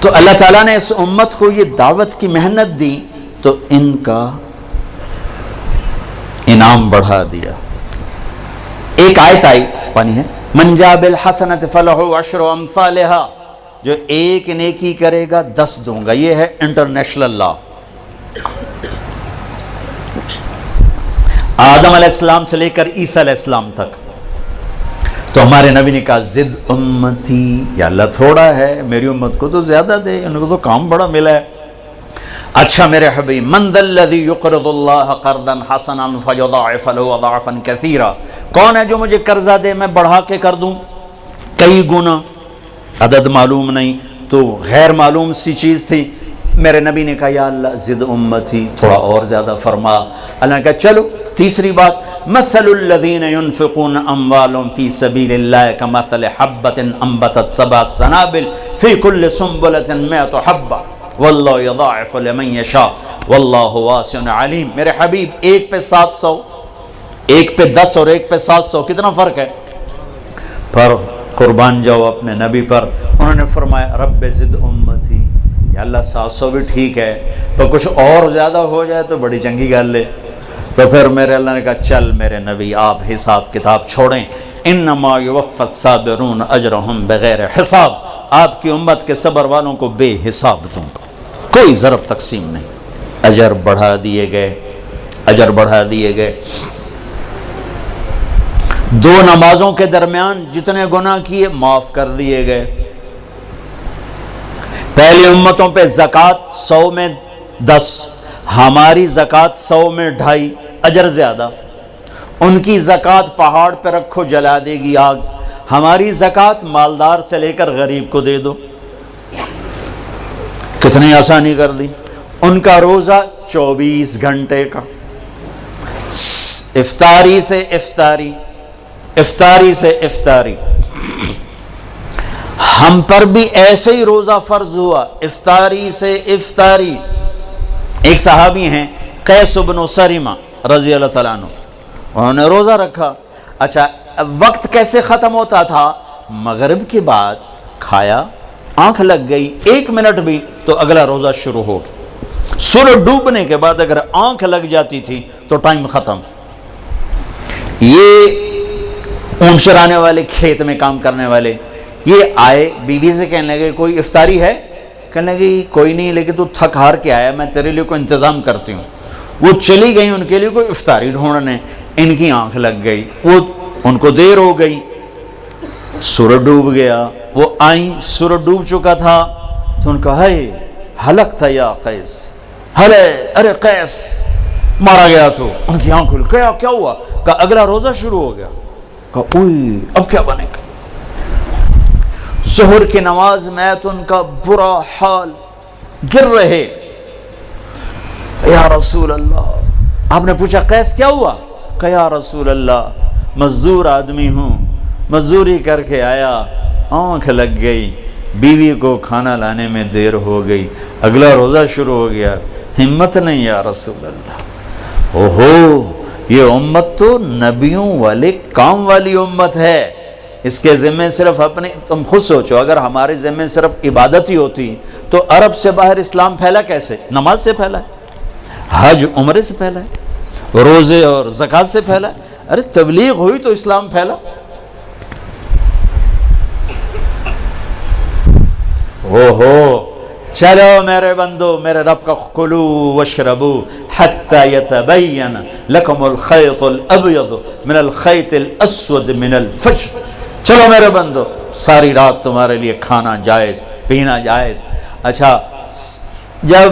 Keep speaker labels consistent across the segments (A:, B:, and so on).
A: تو اللہ تعالیٰ نے اس امت کو یہ دعوت کی محنت دی تو ان کا انعام بڑھا دیا۔ ایک آیت آئی پانی ہے، من جاء بالحسنۃ فلہ عشر امثالھا، جو ایک نیکی کرے گا 10 دوں گا۔ یہ ہے انٹرنیشنل لا۔ آدم علیہ السلام سے لے کر عیسیٰ علیہ السلام تک۔ تو ہمارے نبی نے کہا زد امتی، یا اللہ تھوڑا ہے، میری امت کو تو زیادہ دے، ان کو تو کام بڑا ملا ہے۔ اچھا میرے حبیب، من ذا الذی یقرض اللہ قرضا حسنا فیضاعف له اضعافا کثیرا، کون ہے جو مجھے قرضہ دے میں بڑھا کے کر دوں کئی گنا؟ عدد معلوم نہیں تو غیر معلوم سی چیز تھی۔ میرے نبی نے کہا یا اللہ زد امتی، تھوڑا اور زیادہ فرما۔ اللہ نے کہا چلو تیسری بات، مثل الذین ينفقون اموالهم فی سبیل اللہ کمثل حبۃ انبتت 7 سنابل فی کل سنبلۃ 100 حبۃ واللہ یضاعف لمن یشاء واللہ واسع علیم۔ میرے حبیب ایک پہ 700، ایک پہ 10 اور ایک پہ 700، کتنا فرق ہے؟ پر قربان جاؤ اپنے نبی پر۔ انہوں نے فرمایا رب زد امتی، یا اللہ 700 بھی ٹھیک ہے، تو کچھ اور زیادہ ہو جائے تو بڑی چنگی گل ہے۔ تو پھر میرے اللہ نے کہا چل میرے نبی آپ حساب کتاب چھوڑیں، انما یوفی الصابرون اجرہم بغیر حساب، آپ کی امت کے صبر والوں کو بے حساب دوں گا، کوئی ضرب تقسیم نہیں۔ اجر بڑھا دیے گئے، اجر بڑھا دیے گئے۔ 2 نمازوں کے درمیان جتنے گناہ کیے معاف کر دیے گئے۔ پہلی امتوں پہ زکوٰۃ 100 میں 10، ہماری زکوٰۃ 100 میں 2.5، اجر زیادہ۔ ان کی زکوٰۃ پہاڑ پہ رکھو جلا دے گی آگ، ہماری زکوٰۃ مالدار سے لے کر غریب کو دے دو، کتنی آسانی کر دی۔ ان کا روزہ 24 گھنٹے کا، افطاری سے افطاری، افطاری سے افطاری۔ ہم پر بھی ایسے ہی روزہ فرض ہوا، افطاری سے افطاری۔ ایک صحابی ہیں قیس بن سریمہ رضی اللہ تعالیٰ عنہ، انہوں نے روزہ رکھا۔ اچھا وقت کیسے ختم ہوتا تھا؟ مغرب کے بعد کھایا، آنکھ لگ گئی 1 منٹ بھی تو اگلا روزہ شروع ہو گیا۔ سورج ڈوبنے کے بعد اگر آنکھ لگ جاتی تھی تو ٹائم ختم۔ یہ اونٹ چرانے والے، کھیت میں کام کرنے والے، یہ آئے بیوی سے کہنے لگے کوئی افطاری ہے؟ کہنے لگے کوئی نہیں، لیکن تو تھک ہار کے آیا، میں تیرے لیے کوئی انتظام کرتی ہوں۔ وہ چلی گئی ان کے لیے کوئی افطاری ڈھونڈنے، ان کی آنکھ لگ گئی، وہ ان کو دیر ہو گئی، سورج ڈوب گیا۔ وہ آئیں، سورج ڈوب چکا تھا تو ان کا ہے ہلک تھا یا قیس، ارے قیس مارا گیا۔ تو ان کی آنکھ کھل، کیا ہوا؟ کہا اگلا روزہ شروع ہو گیا۔ کہا اوئی اب کیا بنے گا؟ ظہر کی نماز میں تو ان کا برا حال، گر رہے۔ یا رسول اللہ، آپ نے پوچھا قیس کیا ہوا؟ کہ یا رسول اللہ مزدور آدمی ہوں، مزدوری کر کے آیا، آنکھ لگ گئی، بیوی کو کھانا لانے میں دیر ہو گئی، اگلا روزہ شروع ہو گیا، ہمت نہیں یا رسول اللہ۔ اوہو، یہ امت تو نبیوں والے کام والی امت ہے، اس کے ذمہ صرف اپنے، تم خود سوچو اگر ہمارے ذمہ صرف عبادت ہی ہوتی تو عرب سے باہر اسلام پھیلا کیسے؟ نماز سے پھیلا ہے، حج عمرے سے پھیلا ہے، روزے اور زکوٰۃ سے پھیلا ہے۔ ارے تبلیغ ہوئی تو اسلام پھیلا۔ اوہو، چلو میرے بندو، میرے رب کا کلو واشربو حتی یتبین لکم الخیط الابیض من الخیط الاسود من الفجر۔ چلو میرے بندو، ساری رات تمہارے لیے کھانا جائز، پینا جائز۔ اچھا جب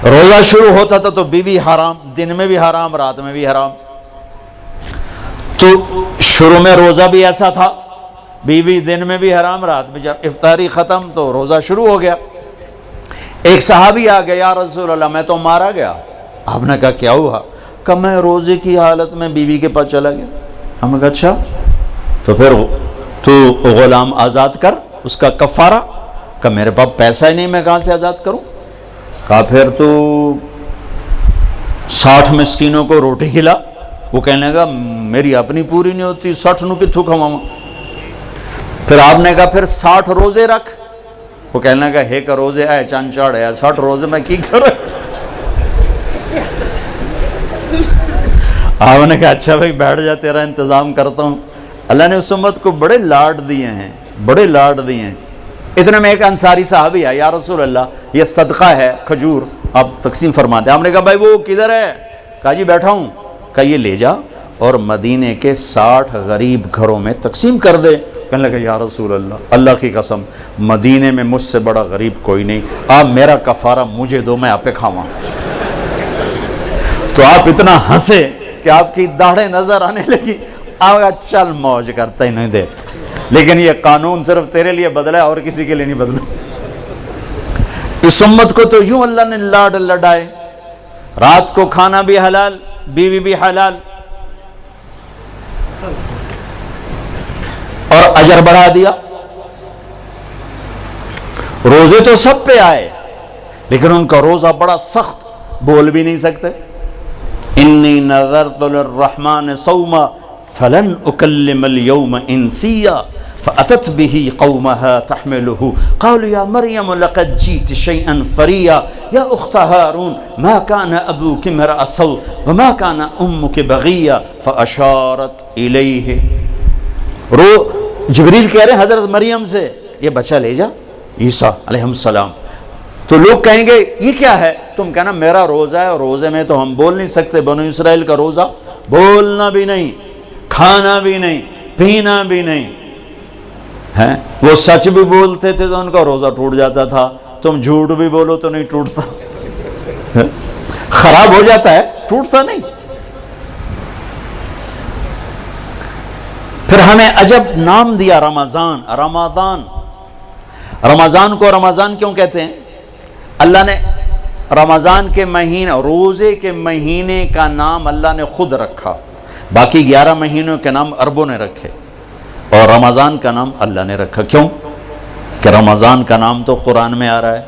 A: روزہ شروع ہوتا تھا تو بیوی حرام، دن میں بھی حرام، رات میں بھی حرام۔ تو شروع میں روزہ بھی ایسا تھا، بیوی دن میں بھی حرام، رات میں، جب افطاری ختم تو روزہ شروع ہو گیا۔ ایک صحابی آ گیا، یا رسول اللہ میں تو مارا گیا۔ آپ نے کہا کیا ہوا؟ کہ میں روزے کی حالت میں بیوی کے پاس چلا گیا۔ ہم نے کہا اچھا، تو پھر تو غلام آزاد کر، اس کا کفارہ۔ کہ میرے پاس پیسہ ہی نہیں، میں کہاں سے آزاد کروں؟ کہا پھر تو 60 مسکینوں کو روٹی کھلا۔ وہ کہنے لگا میری اپنی پوری نہیں ہوتی، 60 نو کتھوں کھواواں؟ پھر آپ نے کہا پھر 60 روزے رکھ۔ وہ کہنے لگا ہے کا روزے آئے چند چاڑ ہے 60 روزے میں کی کروں. آپ نے کہا اچھا بھائی بیٹھ جا تیرا انتظام کرتا ہوں. اللہ نے اس امت کو بڑے لاڈ دیے ہیں، بڑے لاڈ دیے ہیں. اتنے میں ایک انصاری صحابی ہے، یا رسول اللہ یہ صدقہ ہے کھجور آپ تقسیم فرماتے ہیں. آپ نے کہا بھائی وہ کدھر ہے؟ کہا جی بیٹھا ہوں. کہا یہ لے جا اور مدینے کے 60 غریب گھروں میں تقسیم کر دے. کہنے لگا یا رسول اللہ اللہ کی قسم مدینے میں مجھ سے بڑا غریب کوئی نہیں، آپ میرا کفارہ مجھے دو، میں آپ پہ کھاواں. تو آپ اتنا ہنسے کہ آپ کی داڑھیں نظر آنے لگی. آپ کہا چل موج کرتا ہی نہیں دے، لیکن یہ قانون صرف تیرے لیے بدلا ہے اور کسی کے لیے نہیں بدلا. اس امت کو تو یوں اللہ نے لاڈ لڈائے، رات کو کھانا بھی حلال، بیوی بھی حلال، اور اجر بڑھا دیا. روزے تو سب پہ آئے لیکن ان کا روزہ بڑا سخت، بول بھی نہیں سکتے. انی نذرت للرحمن صوما فلن اکلم اليوم انسیا فاتت به قومها تحمله قالوا یا مریم لقد جئت شیئا فریا یا اخت ہارون ما كان ابوک امرأ سوء وما كان امک بغیا فاشارت الیہ. جبریل کہہ رہے حضرت مریم سے یہ بچہ لے جا، عیسیٰ علیہ السلام. تو لوگ کہیں گے یہ کیا ہے؟ تم کہنا میرا روزہ ہے، اور روزے میں تو ہم بول نہیں سکتے. بنو اسرائیل کا روزہ بولنا بھی نہیں، کھانا بھی نہیں، پینا بھی نہیں ہے. وہ سچ بھی بولتے تھے تو ان کا روزہ ٹوٹ جاتا تھا. تم جھوٹ بھی بولو تو نہیں ٹوٹتا، خراب ہو جاتا ہے، ٹوٹتا نہیں. پھر ہمیں عجب نام دیا رمضان. رمضان کو رمضان کیوں کہتے ہیں؟ اللہ نے رمضان کے مہینے، روزے کے مہینے کا نام اللہ نے خود رکھا. باقی 11 مہینوں کے نام عربوں نے رکھے اور رمضان کا نام اللہ نے رکھا. کیوں؟ کہ رمضان کا نام تو قرآن میں آ رہا ہے.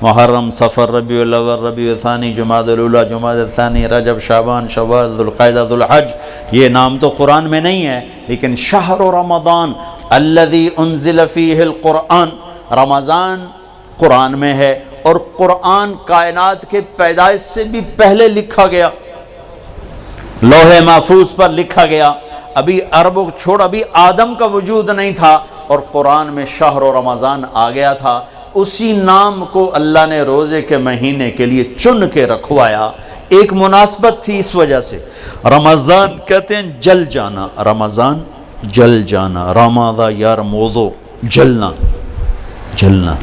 A: محرم، صفر، ربیع الاول، ربیع الثانی، جمادی الاولی، جمادی الثانی، رجب، شعبان، شوال، ذوالقعدہ، ذوالحج. یہ نام تو قرآن میں نہیں ہے، لیکن شہر رمضان الذی انزل فیہ القرآن، رمضان قرآن میں ہے. اور قرآن کائنات کے پیدائش سے بھی پہلے لکھا گیا، لوح محفوظ پر لکھا گیا. ابھی عربوں چھوڑ، ابھی آدم کا وجود نہیں تھا اور قرآن میں شہر رمضان آ گیا تھا. اسی نام کو اللہ نے روزے کے مہینے کے لیے چن کے رکھوایا. ایک مناسبت تھی اس وجہ سے. رمضان کہتے ہیں جل جانا، رمضان جل جانا، رمضان یرمض، جلنا، جلنا.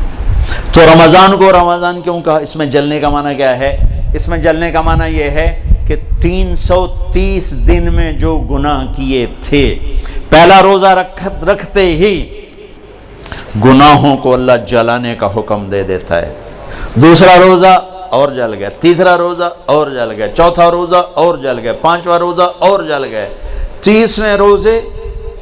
A: تو رمضان کو رمضان کیوں کہا؟ اس میں جلنے کا معنی کیا ہے؟ اس میں جلنے کا معنی یہ ہے کہ 330 دن میں جو گناہ کیے تھے، پہلا روزہ رکھتے ہی گناہوں کو اللہ جلانے کا حکم دے دیتا ہے. دوسرا روزہ اور جل گئے، تیسرا روزہ اور جل گئے، چوتھا روزہ اور جل گئے، پانچواں روزہ اور جل گئے. 30ویں روزے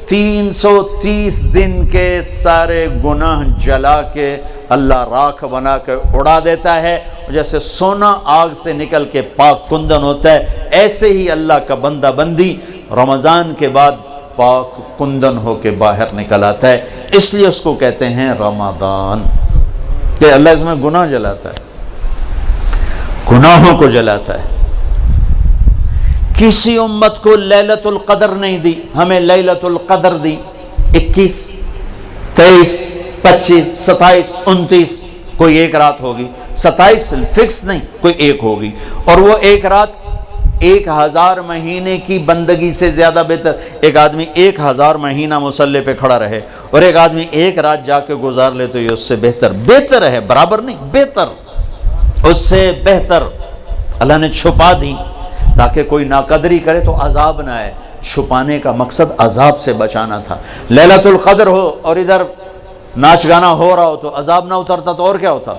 A: 330 دن کے سارے گناہ جلا کے اللہ راکھ بنا کے اڑا دیتا ہے. جیسے سونا آگ سے نکل کے پاک کندن ہوتا ہے، ایسے ہی اللہ کا بندہ بندی رمضان کے بعد پاک کندن ہو کے باہر نکل آتا ہے. اس لیے اس کو کہتے ہیں رمضان، کہ اللہ اس میں گناہ جلاتا ہے، گناہوں کو جلاتا ہے. کسی امت کو لیلۃ القدر نہیں دی، ہمیں لیلۃ القدر دی. 21، 23، 25، 27، 29 کوئی ایک رات ہوگی. 27 فکس نہیں، کوئی ایک ہوگی. اور وہ ایک رات 1000 مہینے کی بندگی سے زیادہ بہتر. ایک آدمی 1000 مہینہ مصلی پہ کھڑا رہے اور ایک آدمی ایک رات جا کے گزار لے تو یہ اس سے بہتر ہے، برابر نہیں، بہتر، اس سے بہتر. اللہ نے چھپا دی تاکہ کوئی ناقدری کرے تو عذاب نہ آئے. چھپانے کا مقصد عذاب سے بچانا تھا. لیلۃ القدر ہو اور ادھر ناچ گانا ہو رہا ہو تو عذاب نہ اترتا تو اور کیا ہوتا.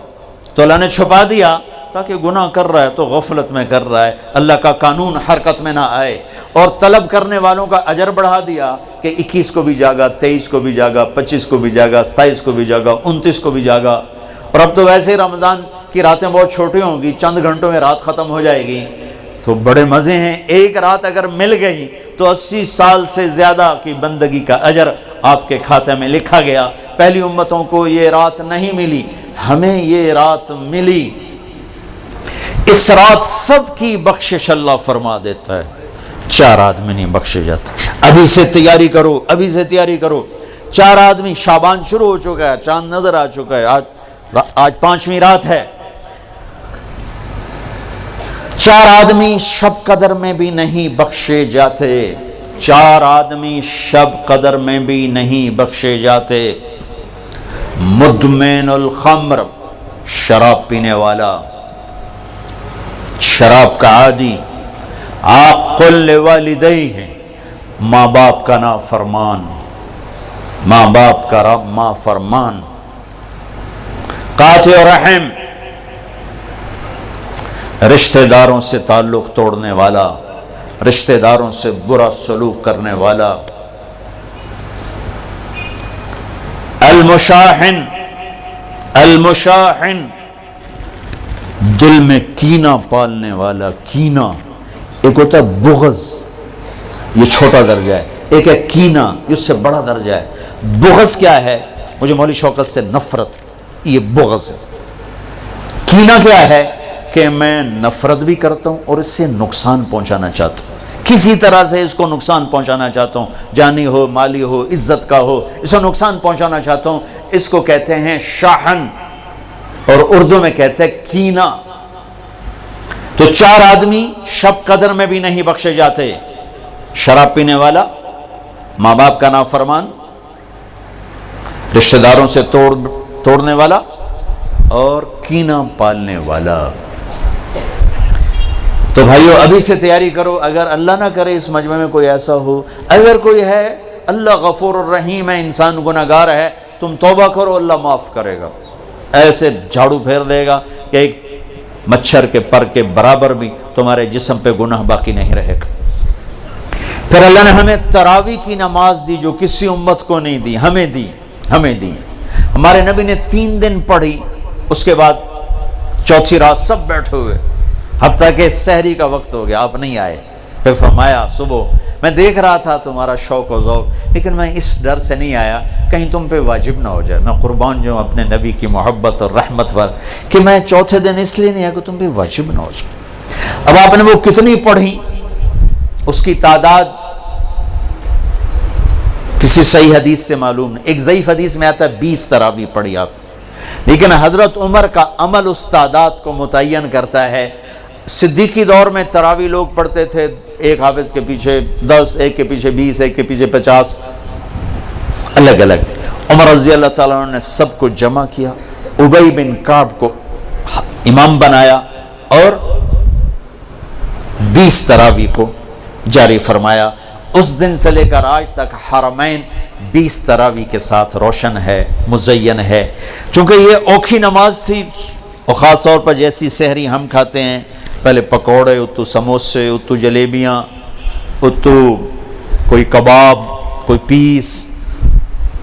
A: تو اللہ نے چھپا دیا تاکہ گناہ کر رہا ہے تو غفلت میں کر رہا ہے، اللہ کا قانون حرکت میں نہ آئے. اور طلب کرنے والوں کا اجر بڑھا دیا کہ 21 کو بھی جاگا، 23 کو بھی جاگا، 25 کو بھی جاگا، 27 کو بھی جاگا، 29 کو بھی جاگا. اور اب تو ویسے ہی رمضان کی راتیں بہت چھوٹی ہوں گی، چند گھنٹوں میں رات ختم ہو جائے گی تو بڑے مزے ہیں. ایک رات اگر مل گئی تو 80 سال سے زیادہ کی بندگی کا اجر آپ کے کھاتے میں لکھا گیا. پہلی امتوں کو یہ رات نہیں ملی. ہمیں یہ رات ملی، اس رات سب کی بخشش اللہ فرما دیتا ہے، 4 آدمی نہیں بخشے جاتے۔ ابھی سے تیاری کرو، ابھی سے تیاری کرو۔ 4 آدمی، شعبان شروع ہو چکا ہے، چاند نظر آ چکا ہے، آج 5ویں رات ہے۔ 4 آدمی شب قدر میں بھی نہیں بخشے جاتے، 4 آدمی شب قدر میں بھی نہیں بخشے جاتے۔ مدمن الخمر، شراب پینے والا، شراب کا عادی، عاق لوالدیہ، ماں باپ کا نافرمان، ماں باپ کا نافرمان، قاطع رحم، رشتہ داروں سے تعلق توڑنے والا، رشتہ داروں سے برا سلوک کرنے والا، المشاحن، المشاحن، دل میں کینہ پالنے والا، کینہ، ایک ہوتا ہے بغض، یہ چھوٹا درجہ ہے، ایک ہے کینہ، اس سے بڑا درجہ ہے۔ بغض کیا ہے؟ مجھے مولوی شوکت سے نفرت، یہ بغض ہے۔ کینہ کیا ہے؟ کہ میں نفرت بھی کرتا ہوں اور اس سے نقصان پہنچانا چاہتا ہوں، کسی طرح سے اس کو نقصان پہنچانا چاہتا ہوں، جانی ہو، مالی ہو، عزت کا ہو، اسے نقصان پہنچانا چاہتا ہوں، اس کو کہتے ہیں شاحن، اور اردو میں کہتے ہیں کینہ۔ تو 4 آدمی شب قدر میں بھی نہیں بخشے جاتے، شراب پینے والا، ماں باپ کا نافرمان، رشتہ داروں سے توڑنے والا، اور کینہ پالنے والا۔ تو بھائیو ابھی سے تیاری کرو، اگر اللہ نہ کرے اس مجمع میں کوئی ایسا ہو، اگر کوئی ہے، اللہ غفور الرحیم ہے، انسان گناہگار ہے، تم توبہ کرو، اللہ معاف کرے گا، ایسے جھاڑو پھیر دے گا کہ ایک مچھر کے پر کے برابر بھی تمہارے جسم پہ گناہ باقی نہیں رہے گا۔ پھر اللہ نے ہمیں تراویح کی نماز دی جو کسی امت کو نہیں دی، ہمیں دی، ہمیں دی۔ ہمارے نبی نے 3 دن پڑھی، اس کے بعد چوتھی رات سب بیٹھے ہوئے، حتیٰ کہ سحری کا وقت ہو گیا، آپ نہیں آئے۔ پھر فرمایا صبح میں دیکھ رہا تھا تمہارا شوق و ذوق، لیکن میں اس ڈر سے نہیں آیا کہیں تم پہ واجب نہ ہو جائے، میں قربان جو اپنے نبی کی محبت اور رحمت پر، کہ میں چوتھے دن اس لیے نہیں آیا کہ تم پہ واجب نہ ہو جائے۔ اب آپ نے وہ کتنی پڑھی، اس کی تعداد کسی صحیح حدیث سے معلوم نہیں، ایک ضعیف حدیث میں آتا ہے 20 تراویح پڑھی آپ، لیکن حضرت عمر کا عمل اس تعداد کو متعین کرتا ہے۔ صدیقی دور میں تراویح لوگ پڑھتے تھے، ایک حافظ کے پیچھے 10، ایک کے پیچھے 20، ایک کے پیچھے 50، الگ الگ۔ عمر رضی اللہ تعالیٰ عنہ نے سب کو جمع کیا، ابی بن کعب کو امام بنایا اور 20 تراویح کو جاری فرمایا۔ اس دن سے لے کر آج تک حرمین 20 تراویح کے ساتھ روشن ہے، مزین ہے، چونکہ یہ اوکھی نماز تھی، اور خاص طور پر جیسی سحری ہم کھاتے ہیں، پہلے پکوڑے، اتو سموسے، اتو جلیبیاں، اتو کوئی کباب، کوئی پیس،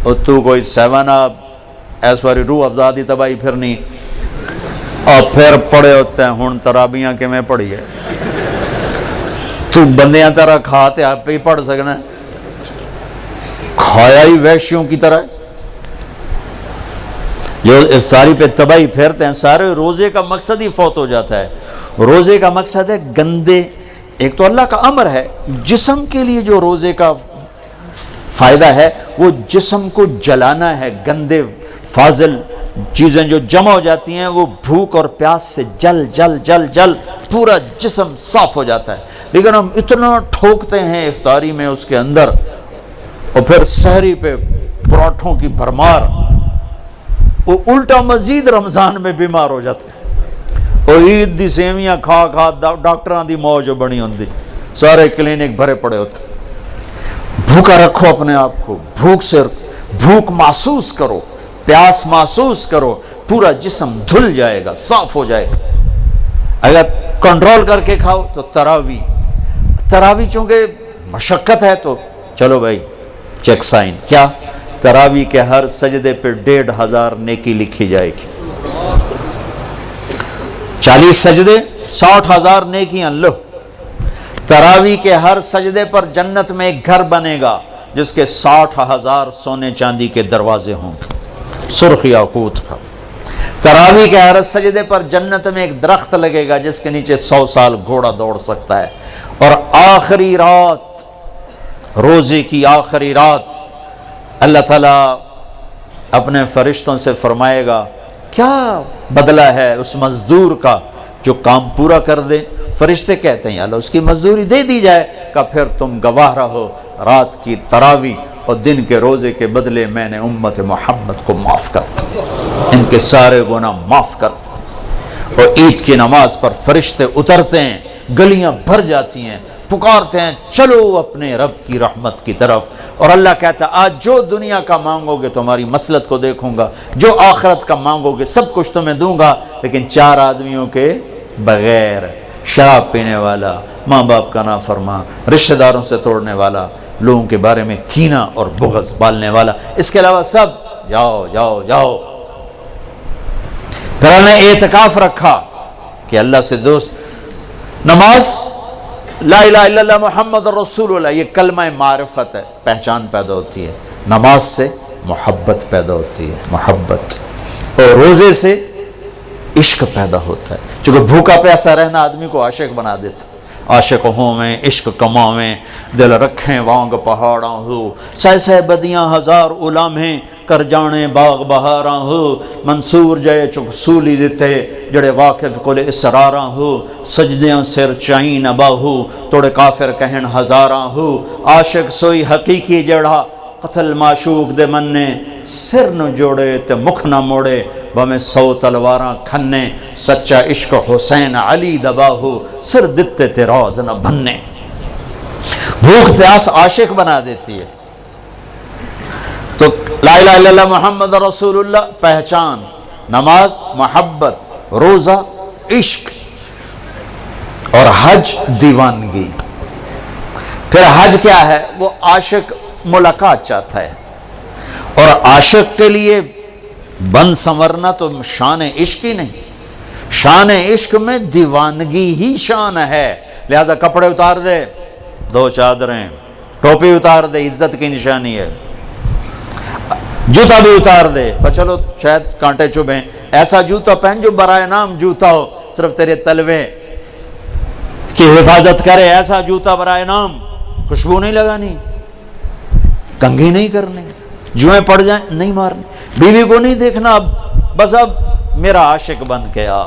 A: اتو کوئی 7 اپ، ایسواری روح افزادی تباہی پھرنی، اور پھر پڑے ہوتے ہیں ہن ترابیاں کہ میں پڑھی ہے، تو بندیاں طرح کھاتے آپ پہ ہی پڑھ سکنا ہے، کھایا ہی ویشیوں کی طرح۔ جو افطاری پہ تباہی پھیرتے ہیں، سارے روزے کا مقصد ہی فوت ہو جاتا ہے۔ روزے کا مقصد ہے گندے، ایک تو اللہ کا امر ہے، جسم کے لیے جو روزے کا فائدہ ہے وہ جسم کو جلانا ہے، گندے فاضل چیزیں جو جمع ہو جاتی ہیں وہ بھوک اور پیاس سے جل جل جل جل پورا جسم صاف ہو جاتا ہے، لیکن ہم اتنا ٹھوکتے ہیں افطاری میں اس کے اندر، اور پھر سحری پہ پراٹھوں کی بھرمار، وہ الٹا مزید رمضان میں بیمار ہو جاتے ہیں، اور عید دی سیویاں کھا کھا ڈاکٹران دی موج بنی ہوندی، سارے کلینک بھرے پڑے ہوتے۔ بھوکا رکھو اپنے آپ کو، بھوک محسوس کرو، پیاس محسوس کرو، پورا جسم دھل جائے گا، صاف ہو جائے گا۔ اگر کنٹرول کر کے کھاؤ تو تراویح چونکہ مشقت ہے، تو چلو بھائی چیک سائن، کیا تراویح کے ہر سجدے پہ 1500 نیکی لکھی جائے گی، 40 سجدے 60,000 نیکیاں لو۔ تراویح کے ہر سجدے پر جنت میں ایک گھر بنے گا جس کے 60,000 سونے چاندی کے دروازے ہوں گے، سرخ یاقوت کا۔ تراویح کے ہر سجدے پر جنت میں ایک درخت لگے گا جس کے نیچے 100 سال گھوڑا دوڑ سکتا ہے. اور آخری رات، روزے کی آخری رات، اللہ تعالیٰ اپنے فرشتوں سے فرمائے گا کیا بدلہ ہے اس مزدور کا جو کام پورا کر دے. فرشتے کہتے ہیں یا اللہ اس کی مزدوری دے دی جائے. کہ پھر تم گواہ رہو رات کی تراویح اور دن کے روزے کے بدلے میں نے امت محمد کو معاف کر دیا، ان کے سارے گناہ معاف کر دیا. اور عید کی نماز پر فرشتے اترتے ہیں، گلیاں بھر جاتی ہیں، پکارتے ہیں چلو اپنے رب کی رحمت کی طرف. اور اللہ کہتا ہے آج جو دنیا کا مانگو گے تمہاری مسلط کو دیکھوں گا، جو آخرت کا مانگو گے سب کچھ تمہیں دوں گا، لیکن 4 آدمیوں کے بغیر: شراب پینے والا، ماں باپ کا نافرمان، رشتہ داروں سے توڑنے والا، لوگوں کے بارے میں کینہ اور بغض پالنے والا. اس کے علاوہ سب جاؤ جاؤ جاؤ. پھر ہم نے اعتکاف رکھا کہ اللہ سے دوست. نماز لا الہ الا اللہ محمد رسول اللہ، یہ کلمہ معرفت ہے، پہچان پیدا ہوتی ہے. نماز سے محبت پیدا ہوتی ہے، محبت. اور روزے سے عشق پیدا ہوتا ہے، چونکہ بھوکا پیاسا رہنا آدمی کو عاشق بنا دیتا. عاشق ہوں میں عشق کماویں، دل رکھیں وانگ پہاڑاں ہو، سہ سہ بدیاں ہزار علامیں کر جانے باغ بہاراں ہو. منصور جے چک سولی دیتے جڑے واقف کل اسراراں ہو. سجدیاں سر چائیں نباہو توڑے کافر کہن ہزاراں ہو. عاشق سوئی حقیقی جڑا قتل معشوق دے مننے، سر نہ جوڑے تے مکھ نہ موڑے بہمیں 100 تلواراں کھنے. سچا عشق حسین علی دباہو سر دتے تے راز نہ بننے. بھوک پیاس عاشق بنا دیتی ہے. تو لا الہ الا اللہ محمد رسول اللہ پہچان، نماز محبت، روزہ عشق، اور حج دیوانگی. پھر حج کیا ہے؟ وہ عاشق ملاقات چاہتا ہے، اور عاشق کے لیے بن سنورنا تو شان عشق ہی نہیں، شان عشق میں دیوانگی ہی شان ہے. لہذا کپڑے اتار دے، 2 چادریں، ٹوپی اتار دے، عزت کی نشانی ہے. جوتا بھی اتار دے، پر چلو شاید کانٹے چبھیں، ایسا جوتا پہن جو برائے نام جوتا ہو، صرف تیرے تلوے کی حفاظت کرے. ایسا جوتا برائے نام، خوشبو نہیں لگانی، کنگھی نہیں کرنی، جوئیں پڑ جائیں نہیں مارنی، بیوی کو نہیں دیکھنا. بس اب میرا عاشق بن کے آ،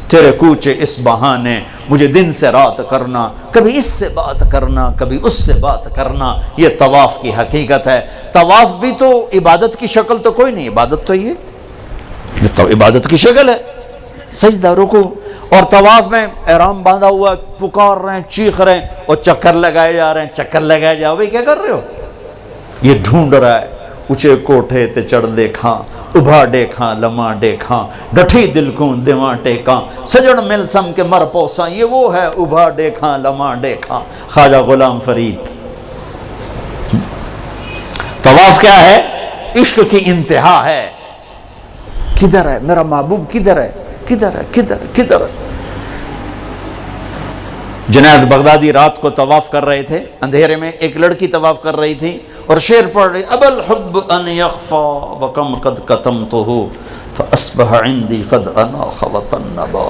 A: تیرے کوچے اس بہانے مجھے دن سے رات کرنا، کبھی اس سے بات کرنا کبھی اس سے بات کرنا. یہ طواف کی حقیقت ہے. طواف بھی تو عبادت کی شکل تو کوئی نہیں، عبادت تو یہ تو عبادت کی شکل ہے. سجدہ، رکوع، اور طواف میں احرام باندھا ہوا پکار رہے ہیں، چیخ رہے ہیں، اور چکر لگائے جا رہے ہیں. چکر لگائے جاؤ بھائی، کیا کر رہے ہو؟ یہ ڈھونڈ رہا ہے. اونچے کوٹھے تے چڑھ دیکھاں، ابھا دیکھاں لمحہ دیکھاں، ڈٹھی دل کو دیواں ٹیکاں، سجن مل سم کے مر پوساں. یہ وہ ہے ابھا دیکھاں لمحہ دیکھاں، خواجہ غلام فرید. طواف کیا ہے؟ عشق کی انتہا ہے. کدھر ہے میرا محبوب؟ کدھر ہے؟ کدھر ہے؟ کدھر ہے؟ کدھر ہے؟ جنید بغدادی رات کو طواف کر رہے تھے اندھیرے میں. ایک لڑکی طواف کر رہی تھی اور شعر پڑھ رہی: ابا الحب ان یخفا وکم قد کتمتہ فاصبح عندی قد اناخ وطنبا.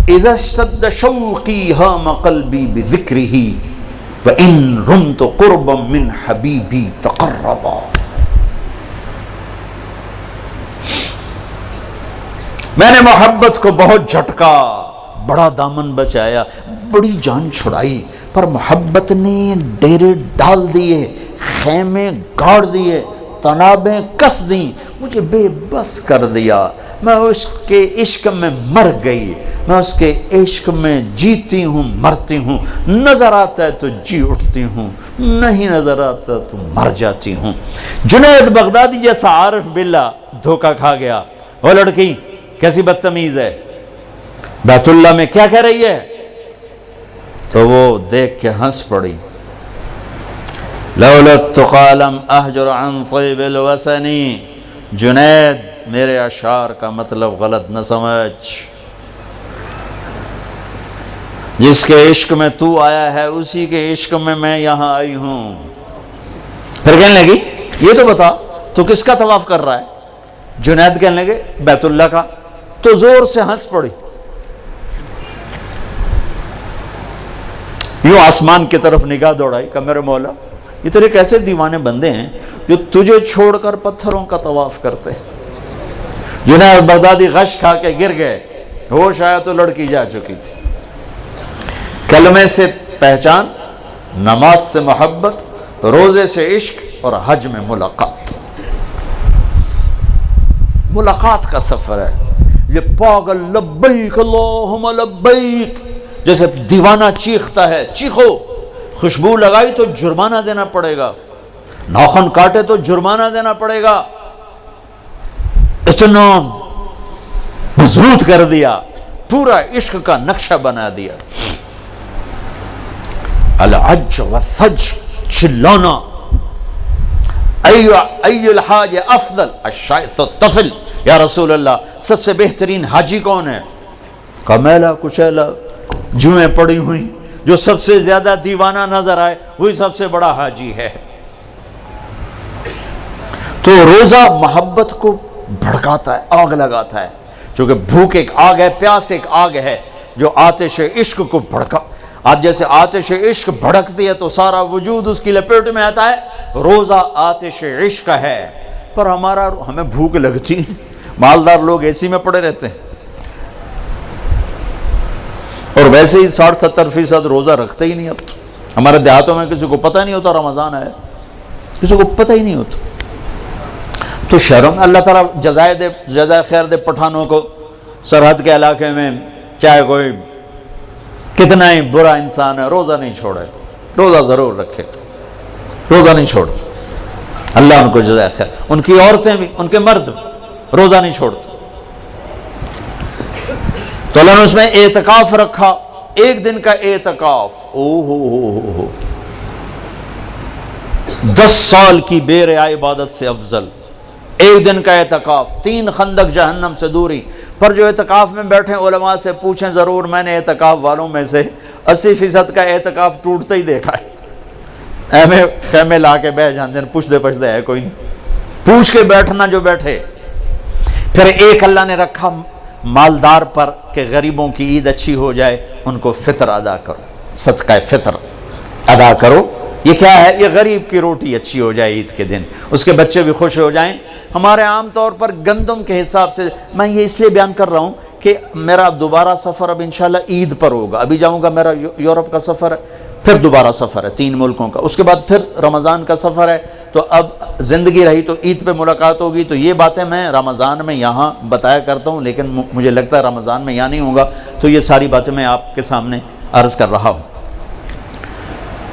A: اذا اشتد شوقی ہام قلبی بذکرہ وان رمت قربا من حبیبی تقربا. میں نے محبت کو بہت جھٹکا، بڑا دامن بچایا، بڑی جان چھڑائی، پر محبت نے ڈیرے ڈال دیے، خیمے گاڑ دیے، تنابیں کس دیں، مجھے بے بس کر دیا. میں اس کے عشق میں مر گئی، میں اس کے عشق میں جیتی ہوں مرتی ہوں. نظر آتا ہے تو جی اٹھتی ہوں، نہیں نظر آتا تو مر جاتی ہوں. جنید بغدادی جیسا عارف باللہ دھوکہ کھا گیا. وہ لڑکی کیسی بدتمیز ہے، بیت اللہ میں کیا کہہ رہی ہے؟ تو وہ دیکھ کے ہنس پڑی. لولا التقى لم احجر عن طيب الوسن. جنید میرے اشعار کا مطلب غلط نہ سمجھ، جس کے عشق میں تو آیا ہے اسی کے عشق میں میں یہاں آئی ہوں. پھر کہنے لگی یہ تو بتا تو کس کا طواف کر رہا ہے؟ جنید کہنے لگے بیت اللہ کا، تو زور سے ہنس پڑی، یوں آسمان کی طرف نگاہ دوڑائی کہ میرے مولا یہ تیرے کیسے دیوانے بندے ہیں جو تجھے چھوڑ کر پتھروں کا طواف کرتے ہیں۔ جنید بغدادی غش کھا کے گر گئے، ہوش آیا تو لڑکی جا چکی تھی۔ کلمے سے پہچان، نماز سے محبت، روزے سے عشق اور حج میں ملاقات۔ ملاقات کا سفر ہے یہ پاگل لبیک اللہم لبیک جیسے دیوانہ چیختا ہے، چیخو۔ خوشبو لگائی تو جرمانہ دینا پڑے گا، ناخن کاٹے تو جرمانہ دینا پڑے گا، اتنا مضبوط کر دیا، پورا عشق کا نقشہ بنا دیا۔ العج والثج، چلانا، ای الحاج افضل الشائث الطفل، یا رسول اللہ سب سے بہترین حاجی کون ہے؟ کہا میلا کچیلا جوئیں پڑی ہوئی، جو سب سے زیادہ دیوانہ نظر آئے وہی سب سے بڑا حاجی ہے۔ تو روزہ محبت کو بھڑکاتا ہے، آگ لگاتا ہے، چونکہ بھوک ایک آگ ہے، پیاس ایک آگ ہے جو آتش عشق کو بھڑکا۔ آج جیسے آتش عشق بھڑکتی ہے تو سارا وجود اس کی لپیٹ میں آتا ہے، روزہ آتش عشق ہے۔ پر ہمیں بھوک لگتی، مالدار لوگ اے سی میں پڑے رہتے ہیں، اور ویسے ہی 60-70% روزہ رکھتے ہی نہیں۔ اب تو ہمارے دیہاتوں میں کسی کو پتہ نہیں ہوتا رمضان ہے، کسی کو پتہ ہی نہیں ہوتا۔ تو شہروں میں اللہ تعالیٰ جزائے خیر دے پٹھانوں کو، سرحد کے علاقے میں چاہے کوئی کتنا ہی برا انسان ہے، روزہ نہیں چھوڑے، روزہ ضرور رکھے، روزہ نہیں چھوڑتے، اللہ ان کو جزائے خیر۔ ان کی عورتیں بھی، ان کے مرد روزہ نہیں چھوڑتے۔ تو اللہ نے اس میں اعتکاف رکھا، ایک دن کا اعتکاف، 10 سال کی بے ریا عبادت سے افضل ایک دن کا اعتکاف، 3 خندق جہنم سے دوری۔ پر جو اعتکاف میں بیٹھیں علماء سے پوچھیں ضرور، میں نے اعتکاف والوں میں سے 80% کا اعتکاف ٹوٹتا ہی دیکھا ہے۔ ایویں خیمے لا کے بیٹھ جاندے ہیں، پوچھ دے ہے کوئی نہیں، پوچھ کے بیٹھنا جو بیٹھے۔ پھر ایک اللہ نے رکھا مالدار پر کہ غریبوں کی عید اچھی ہو جائے، ان کو فطر ادا کرو، صدقہ فطر ادا کرو۔ یہ کیا ہے؟ یہ غریب کی روٹی اچھی ہو جائے عید کے دن، اس کے بچے بھی خوش ہو جائیں۔ ہمارے عام طور پر گندم کے حساب سے، میں یہ اس لیے بیان کر رہا ہوں کہ میرا دوبارہ سفر اب انشاءاللہ عید پر ہوگا، ابھی جاؤں گا، میرا یورپ کا سفر ہے، پھر دوبارہ سفر ہے 3 ملکوں کا، اس کے بعد پھر رمضان کا سفر ہے، تو اب زندگی رہی تو عید پہ ملاقات ہوگی۔ تو یہ باتیں میں رمضان میں یہاں بتایا کرتا ہوں، لیکن مجھے لگتا ہے رمضان میں یہاں نہیں ہوگا، تو یہ ساری باتیں میں آپ کے سامنے عرض کر رہا ہوں۔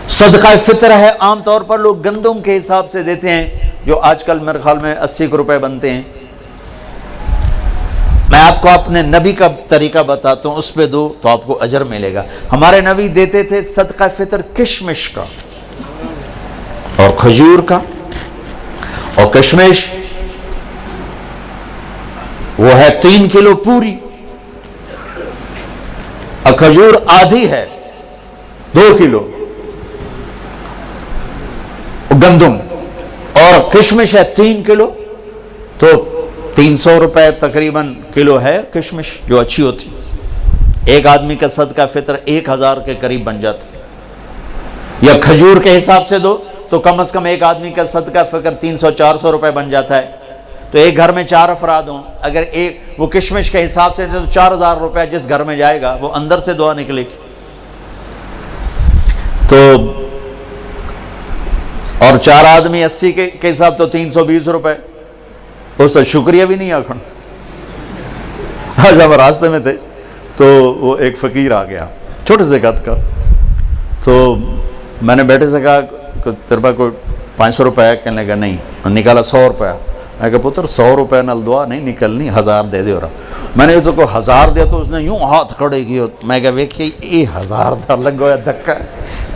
A: صدقہ فطر ہے، عام طور پر لوگ گندم کے حساب سے دیتے ہیں، جو آج کل میرے خیال میں 80 روپے بنتے ہیں۔ میں آپ کو اپنے نبی کا طریقہ بتاتا ہوں، اس پہ دو تو آپ کو اجر ملے گا۔ ہمارے نبی دیتے تھے صدقہ فطر کشمش کا اور کھجور کا، اور کشمش وہ ہے 3 کلو پوری، اور کھجور آدھی ہے 2 کلو گندم، اور کشمش ہے 3 کلو، تو 300 روپے تقریباً کلو ہے کشمش، جو اچھی ہوتی۔ ایک آدمی کا صدقہ فطر 1000 کے قریب بن جاتا، یا کھجور کے حساب سے دو تو کم از کم ایک آدمی کا صدقہ فطر 300-400 روپے بن جاتا ہے۔ تو ایک گھر میں 4 افراد ہوں، اگر وہ کشمش کے حساب سے تو 4000 روپے جس گھر میں جائے گا وہ اندر سے دعا نکلے گی۔ تو اور 4 آدمی 80 کے حساب تو 320 روپے، اس تو شکریہ بھی نہیں آکھن۔ آج ہم راستے میں تھے تو وہ ایک فقیر آ گیا چھوٹے سے قد کا، تو میں نے بیٹے سے کہا تیرے پاس کوئی 500 روپے ہے؟ کہنے لگا نہیں، نکالا 100 روپے۔ میں کہا پتر 100 روپے نال دعا نہیں نکلنی، 1000 دے دے۔ میں نے تو کو 1000 دیا تو اس نے یوں ہاتھ کھڑے کیے، میں کہا ویکھیے یہ 1000 دا لگا ہوا دھکا،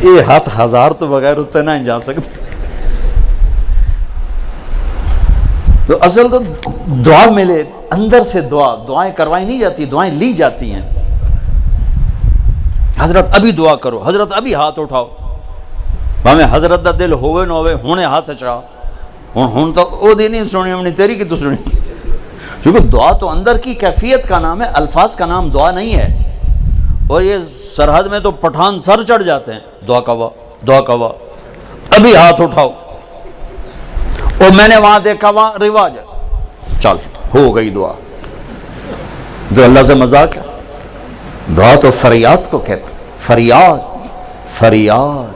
A: یہ ہاتھ 1000 تو بغیر اتنے نہ جا سکتے۔ تو اصل تو دعا ملے اندر سے، دعائیں کروائی نہیں جاتی، دعائیں لی جاتی ہیں۔ حضرت ابھی دعا کرو، حضرت ابھی ہاتھ اٹھاؤ، بھاویں حضرت دا دل ہوئے نہ ہوئے ہونے ہاتھ چاہ، ہوں تو او دی نہیں سنی، ہم نے تیری کی تو سنی، کیونکہ دعا تو اندر کی کیفیت کا نام ہے، الفاظ کا نام دعا نہیں ہے. اور یہ سرحد میں تو پٹھان سر چڑھ جاتے ہیں، دعا کوا دعا کوا، ابھی ہاتھ اٹھاؤ. اور میں نے وہاں دیکھا وہاں رواج ہے، چل ہو گئی دعا. جو اللہ سے مذاق ہے. دعا تو فریاد کو کہتے، فریاد فریاد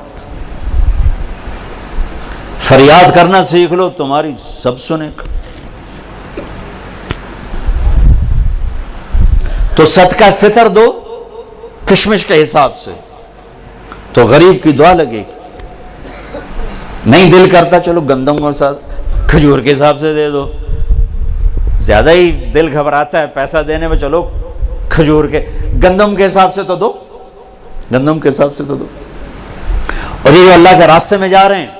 A: فریاد کرنا سیکھ لو، تمہاری سب سنے گا. تو صدقہ فطر دو کشمش کے حساب سے، تو غریب کی دعا لگے گی. نہیں دل کرتا چلو گندم کے ساتھ کھجور کے حساب سے دے دو، زیادہ ہی دل گھبراتا ہے پیسہ دینے میں، چلو کھجور کے گندم کے حساب سے تو دو، گندم کے حساب سے تو دو. اور یہ جو اللہ کے راستے میں جا رہے ہیں،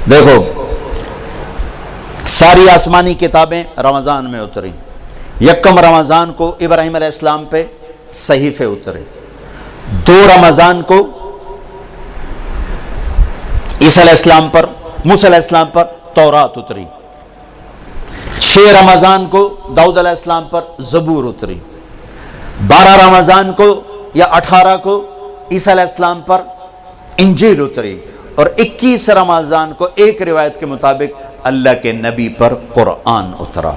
A: دیکھو ساری آسمانی کتابیں رمضان میں اتری. یکم رمضان کو ابراہیم علیہ السلام پہ صحیفے اترے، 2 رمضان کو عیسیٰ علیہ السلام پر، موسیٰ علیہ السلام پر تورات اتری، 6 رمضان کو داؤد علیہ السلام پر زبور اتری، 12 رمضان کو یا 18 کو عیسیٰ علیہ السلام پر انجیل اتری، اور 21 رمضان کو ایک روایت کے مطابق اللہ کے نبی پر قرآن اترا.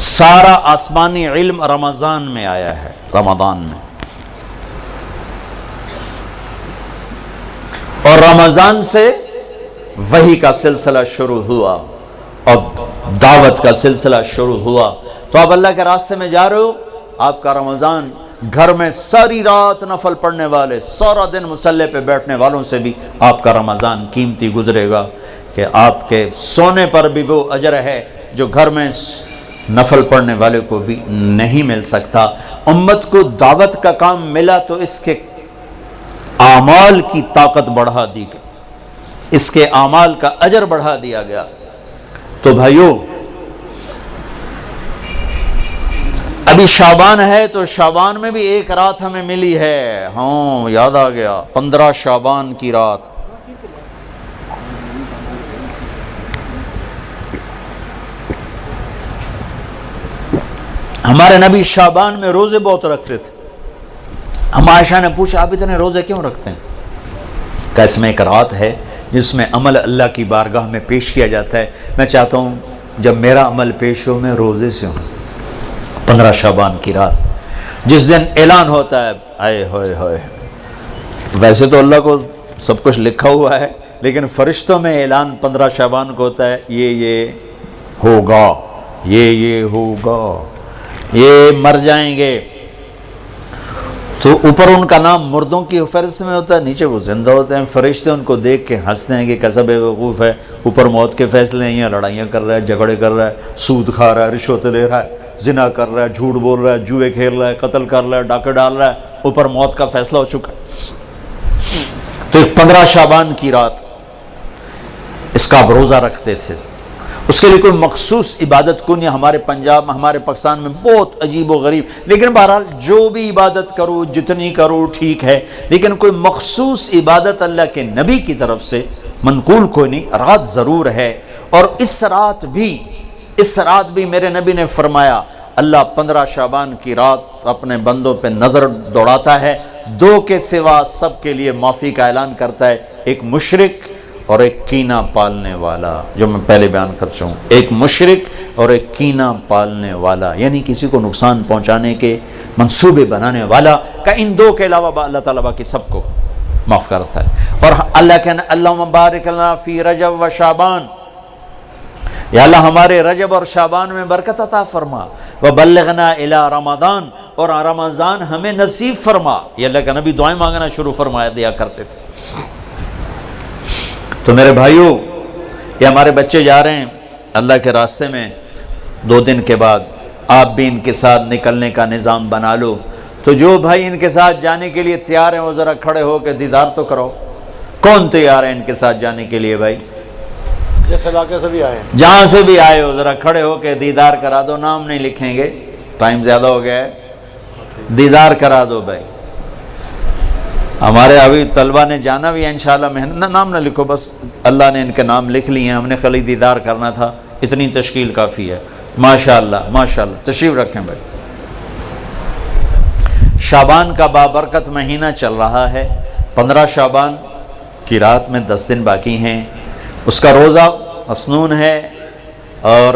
A: سارا آسمانی علم رمضان میں آیا ہے، رمضان میں. اور رمضان سے وحی کا سلسلہ شروع ہوا اور دعوت کا سلسلہ شروع ہوا. تو آپ اللہ کے راستے میں جا رہے ہو، آپ کا رمضان گھر میں ساری رات نفل پڑھنے والے، سارا دن مصلی پہ بیٹھنے والوں سے بھی آپ کا رمضان قیمتی گزرے گا، کہ آپ کے سونے پر بھی وہ اجر ہے جو گھر میں نفل پڑھنے والے کو بھی نہیں مل سکتا. امت کو دعوت کا کام ملا تو اس کے اعمال کی طاقت بڑھا دی گئی، اس کے اعمال کا اجر بڑھا دیا گیا. تو بھائیو ابھی شعبان ہے، تو شعبان میں بھی ایک رات ہمیں ملی ہے. ہاں یاد آ گیا، 15 شعبان کی رات. ہمارے نبی شعبان میں روزے بہت رکھتے تھے. ہم عائشہ نے پوچھا آپ اتنے روزے کیوں رکھتے ہیں؟ کہ اس میں ایک رات ہے جس میں عمل اللہ کی بارگاہ میں پیش کیا جاتا ہے. میں چاہتا ہوں جب میرا عمل پیش ہو میں روزے سے ہوں. 15 شعبان کی رات جس دن اعلان ہوتا ہے، آئے ہوئے ہوئے، ویسے تو اللہ کو سب کچھ لکھا ہوا ہے، لیکن فرشتوں میں اعلان 15 شعبان کو ہوتا ہے، یہ ہوگا، یہ ہوگا، یہ مر جائیں گے. تو اوپر ان کا نام مردوں کی فہرست میں ہوتا ہے، نیچے وہ زندہ ہوتے ہیں. فرشتے ان کو دیکھ کے ہنستے ہیں کہ کیسا بے وقوف ہے، اوپر موت کے فیصلے ہیں، یہاں لڑائیاں کر رہا ہے، جھگڑے کر رہا ہے، سود کھا رہا ہے، رشوت لے رہا ہے، زنا کر رہا ہے، جھوٹ بول رہا ہے، جوئے کھیل رہا ہے، قتل کر رہا ہے، ڈاکے ڈال رہا ہے، اوپر موت کا فیصلہ ہو چکا ہے. تو ایک 15 شعبان کی رات اس کا آپ روزہ رکھتے تھے. اس کے لیے کوئی مخصوص عبادت کو نہیں. ہمارے پنجاب میں، ہمارے پاکستان میں بہت عجیب و غریب، لیکن بہرحال جو بھی عبادت کرو، جتنی کرو ٹھیک ہے، لیکن کوئی مخصوص عبادت اللہ کے نبی کی طرف سے منقول کوئی نہیں. رات ضرور ہے، اور اس رات بھی میرے نبی نے فرمایا اللہ 15 شعبان کی رات اپنے بندوں پہ نظر دوڑاتا ہے، 2 کے سوا سب کے لیے معافی کا اعلان کرتا ہے، ایک مشرک اور ایک کینہ پالنے والا، جو میں پہلے بیان کر چکا ہوں. ایک مشرک اور ایک کینہ پالنے والا، یعنی کسی کو نقصان پہنچانے کے منصوبے بنانے والا، کہ ان 2 کے علاوہ اللہ تعالیٰ باقی سب کو معاف کرتا ہے. اور اللہ کہنا اللہم بارک لنا فی رجب و شعبان، یا اللہ ہمارے رجب اور شعبان میں برکت عطا فرما، وبلغنا الی رمضان، اور رمضان ہمیں نصیب فرما. یہ اللہ کا نبی دعائیں مانگنا شروع فرمایا دیا کرتے تھے. تو میرے بھائیو، یہ ہمارے بچے جا رہے ہیں اللہ کے راستے میں، 2 دن کے بعد آپ بھی ان کے ساتھ نکلنے کا نظام بنا لو. تو جو بھائی ان کے ساتھ جانے کے لیے تیار ہیں وہ ذرا کھڑے ہو کے دیدار تو کرو. کون تیار ہے ان کے ساتھ جانے کے لیے؟ بھائی
B: جس علاقے سے بھی آئے ہیں،
A: جہاں سے بھی آئے ہو ذرا کھڑے ہو کے دیدار کرا دو. نام نہیں لکھیں گے، ٹائم زیادہ ہو گیا ہے، دیدار کرا دو بھائی. ہمارے ابھی طلبہ نے جانا بھی ہے انشاءاللہ. نام نہ لکھو، بس اللہ نے ان کے نام لکھ لیے ہیں، ہم نے خالی دیدار کرنا تھا. اتنی تشکیل کافی ہے. ماشاءاللہ ماشاءاللہ. تشریف رکھیں بھائی. شعبان کا بابرکت مہینہ چل رہا ہے. 15 شعبان کی رات میں 10 دن باقی ہیں. اس کا روزہ مسنون ہے اور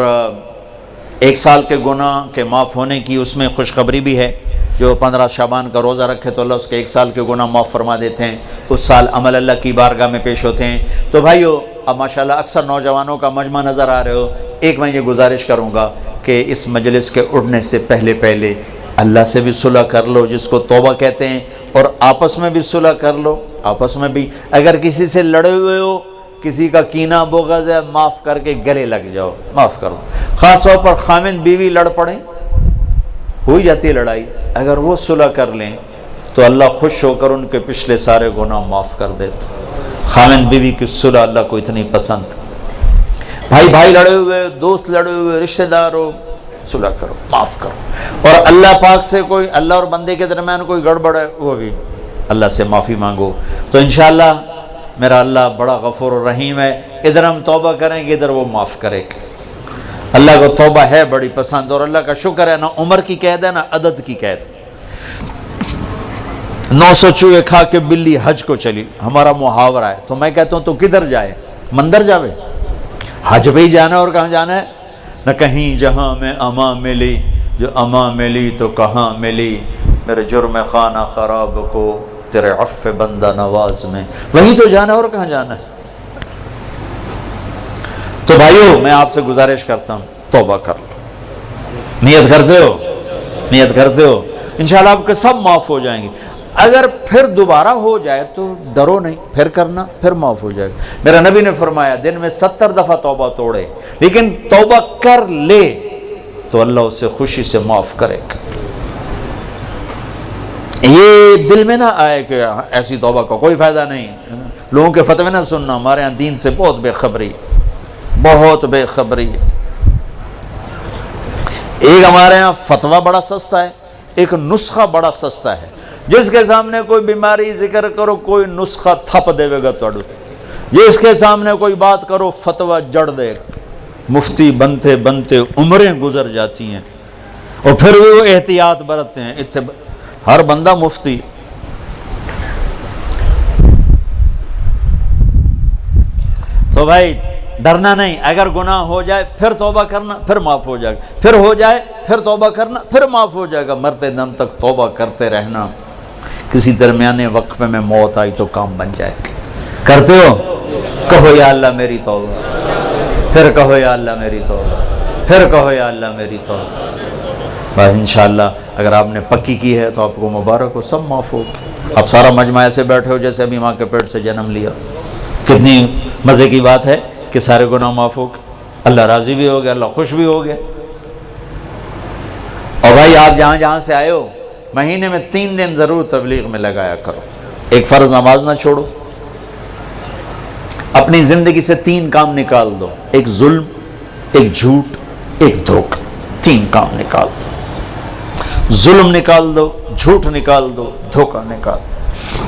A: 1 سال کے گناہ کے معاف ہونے کی اس میں خوشخبری بھی ہے. جو 15 شعبان کا روزہ رکھے تو اللہ اس کے 1 سال کے گناہ معاف فرما دیتے ہیں. اس سال عمل اللہ کی بارگاہ میں پیش ہوتے ہیں. تو بھائیو اب ماشاءاللہ اکثر نوجوانوں کا مجمع نظر آ رہے ہو. ایک میں یہ گزارش کروں گا کہ اس مجلس کے اٹھنے سے پہلے اللہ سے بھی صلح کر لو جس کو توبہ کہتے ہیں, اور آپس میں بھی صلح کر لو. آپس میں بھی اگر کسی سے لڑے ہوئے ہو, کسی کا کینہ بغض ہے, معاف کر کے گلے لگ جاؤ, معاف کرو. خاص طور پر خامند بیوی لڑ پڑیں, ہو جاتی ہے لڑائی, اگر وہ صلح کر لیں تو اللہ خوش ہو کر ان کے پچھلے سارے گناہ معاف کر دیتے. خامند بیوی کی صلح اللہ کو اتنی پسند. بھائی لڑے ہوئے, دوست لڑے ہوئے, رشتہ دار ہو, صلح کرو, معاف کرو. اور اللہ پاک سے کوئی اللہ اور بندے کے درمیان کوئی گڑبڑ ہے وہ بھی اللہ سے معافی مانگو. تو انشاءاللہ میرا اللہ بڑا غفور و رحیم ہے. ادھر ہم توبہ کریں گے, ادھر وہ معاف کرے گا. اللہ کو توبہ ہے بڑی پسند, اور اللہ کا شکر ہے نہ عمر کی قید ہے نہ عدد کی قید. 900 چوہے کھا کے بلی حج کو چلی, ہمارا محاورہ ہے. تو میں کہتا ہوں تو کدھر جائے, مندر جاوے, حج پہ ہی جانا اور کہاں جانا ہے. نہ کہیں جہاں میں اما ملی, جو اما ملی تو کہاں ملی, میرے جرم خانہ خراب کو تیرے عفو بندہ نواز میں, وہیں تو جانا اور کہاں جانا ہے. تو بھائیو میں آپ سے گزارش کرتا ہوں توبہ کر لو. نیت کرتے ہو, نیت کرتے ہو, انشاءاللہ آپ کے سب معاف ہو جائیں گے. اگر پھر دوبارہ ہو جائے تو ڈرو نہیں, پھر کرنا, پھر معاف ہو جائے گا. میرا نبی نے فرمایا دن میں 70 دفعہ توبہ توڑے, لیکن توبہ کر لے تو اللہ اسے خوشی سے معاف کرے گا. یہ دل میں نہ آئے کہ ایسی توبہ کا کوئی فائدہ نہیں. لوگوں کے فتوے نہ سننا, ہمارے ہاں دین سے بہت بے خبری, بہت بے خبری. ایک ہمارے ہاں فتویٰ بڑا سستا ہے, ایک نسخہ بڑا سستا ہے. جس کے سامنے کوئی بیماری ذکر کرو کوئی نسخہ تھپ دے گا توڑو, جس کے سامنے کوئی بات کرو فتویٰ جڑ دے. مفتی بنتے بنتے عمریں گزر جاتی ہیں اور پھر وہ احتیاط برتتے ہیں. ہر بندہ مفتی. تو بھائی ڈرنا نہیں, اگر گناہ ہو جائے پھر توبہ کرنا, پھر معاف ہو جائے گا. پھر ہو جائے پھر توبہ کرنا, پھر معاف ہو جائے گا. مرتے دم تک توبہ کرتے رہنا. کسی درمیانے وقفے میں موت آئی تو کام بن جائے گا. کرتے ہو, کہو یا اللہ میری توبہ, پھر کہو یا اللہ میری توبہ, پھر کہو یا اللہ میری توبہ. بس انشاءاللہ اگر آپ نے پکی کی ہے تو آپ کو مبارک ہو, سب معاف ہو. اب سارا مجمع ایسے بیٹھے ہو جیسے ابھی ماں کے پیٹ سے جنم لیا. کتنی مزے کی بات ہے کہ سارے گناہ معاف ہو گئے, اللہ راضی بھی ہو گیا, اللہ خوش بھی ہو گیا. اور بھائی آپ جہاں جہاں سے آئے ہو مہینے میں 3 دن ضرور تبلیغ میں لگایا کرو. ایک فرض نماز نہ چھوڑو. اپنی زندگی سے 3 کام نکال دو, ایک ظلم, ایک جھوٹ, ایک دھوکہ. 3 کام نکال دو. ظلم نکال دو, جھوٹ نکال دو, دھوکہ نکال دو.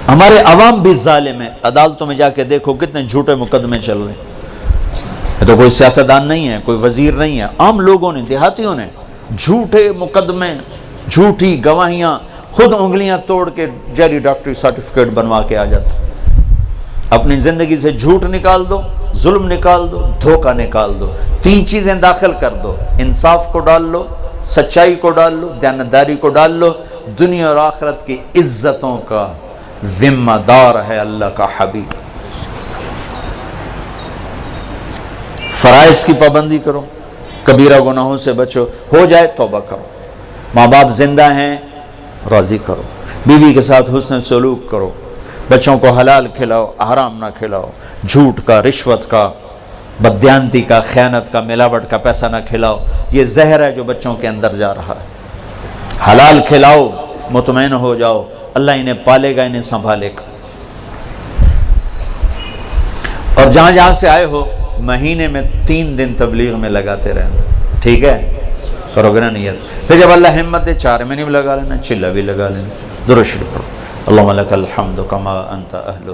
A: ہمارے عوام بھی ظالم ہیں. عدالتوں میں جا کے دیکھو کتنے جھوٹے مقدمے چل رہے ہیں. یہ تو کوئی سیاستدان نہیں ہے, کوئی وزیر نہیں ہے, عام لوگوں نے, دیہاتیوں نے جھوٹے مقدمے, جھوٹی گواہیاں, خود انگلیاں توڑ کے جعلی ڈاکٹری سرٹیفکیٹ بنوا کے آ جاتا. اپنی زندگی سے جھوٹ نکال دو, ظلم نکال دو, دھوکہ نکال دو. 3 چیزیں داخل کر دو, انصاف کو ڈال لو, سچائی کو ڈال لو, دیانتداری کو ڈال لو. دنیا اور آخرت کی عزتوں کا ذمہ دار ہے اللہ کا حبیب. فرائض کی پابندی کرو, کبیرہ گناہوں سے بچو, ہو جائے توبہ کرو. ماں باپ زندہ ہیں راضی کرو, بیوی کے ساتھ حسن سلوک کرو, بچوں کو حلال کھلاؤ, حرام نہ کھلاؤ. جھوٹ کا, رشوت کا, بددیانتی کا, خیانت کا, ملاوٹ کا پیسہ نہ کھلاؤ. یہ زہر ہے جو بچوں کے اندر جا رہا ہے. حلال کھلاؤ, مطمئن ہو جاؤ, اللہ انہیں پالے گا, انہیں سنبھالے گا. اور جہاں جہاں سے آئے ہو مہینے میں 3 دن تبلیغ میں لگاتے رہنا, ٹھیک ہے؟ کرو گے نا نیت. پھر جب اللہ ہمت دے 4 مہینے بھی لگا لینا, چلہ بھی لگا لینا. درود شریف پڑھو. اللہم لک الحمد کما انت اہلہ